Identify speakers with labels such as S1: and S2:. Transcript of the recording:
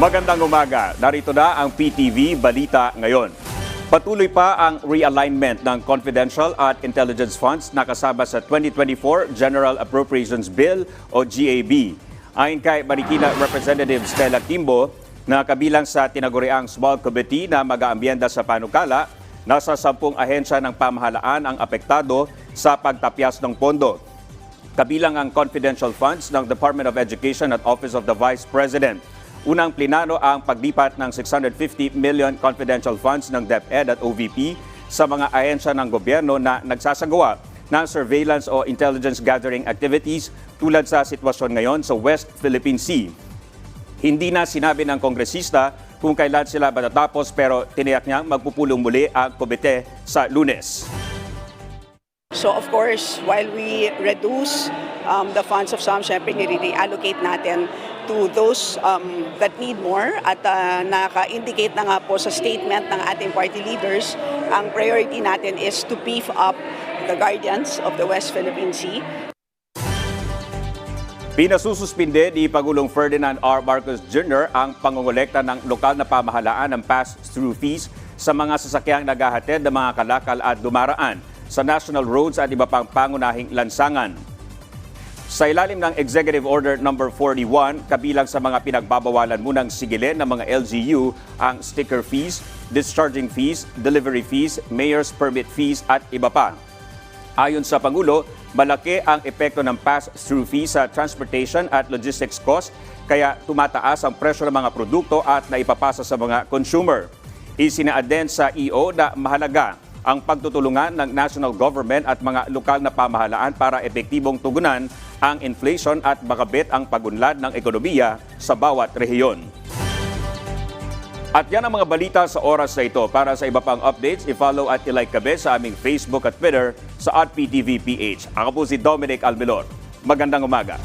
S1: Magandang umaga. Narito na ang PTV Balita ngayon. Patuloy pa ang realignment ng confidential at intelligence funds na kasama sa 2024 General Appropriations Bill o GAB. Ayon kay Marikina Representative Stella Kimbo, na kabilang sa tinaguriang small committee na mag-aambyenda sa panukala, nasa 10 ahensya ng pamahalaan ang apektado sa pagtapyas ng pondo. Kabilang ang confidential funds ng Department of Education at Office of the Vice President. Unang plinano ang paglipat ng 650 million confidential funds ng DepEd at OVP sa mga ahensya ng gobyerno na nagsasagawa ng surveillance o intelligence gathering activities tulad sa sitwasyon ngayon sa West Philippine Sea. Hindi na sinabi ng kongresista kung kailan sila matatapos pero tiniyak niyang magpupulong muli ang komite sa Lunes.
S2: So of course, while we reduce the funds of some, syempre nire-reallocate natin to those that need more at naka-indicate na nga po sa statement ng ating party leaders, ang priority natin is to beef up the guardians of the West Philippine Sea.
S1: Pinasususpinde ni Pangulong Ferdinand R. Marcos Jr. ang pangongolekta ng lokal na pamahalaan ng pass-through fees sa mga sasakyang naghahatid ng mga kalakal at dumaraan sa national roads at iba pang pangunahing lansangan. Sa ilalim ng Executive Order No. 41, kabilang sa mga pinagbabawalan munang sigilin ng mga LGU ang sticker fees, discharging fees, delivery fees, mayor's permit fees at iba pa. Ayon sa Pangulo, malaki ang epekto ng pass-through fees sa transportation at logistics cost, kaya tumataas ang presyo ng mga produkto at naipapasa sa mga consumer. Isinaad din sa EO na mahalaga ang pagtutulungan ng national government at mga lokal na pamahalaan para epektibong tugunan ang inflation at makabit ang pagunlad ng ekonomiya sa bawat rehiyon. At yan ang mga balita sa oras na ito. Para sa iba pang updates, i-follow at i-like kami sa aming Facebook at Twitter sa @PTVPH. Ako po si Dominic Almelor. Magandang umaga.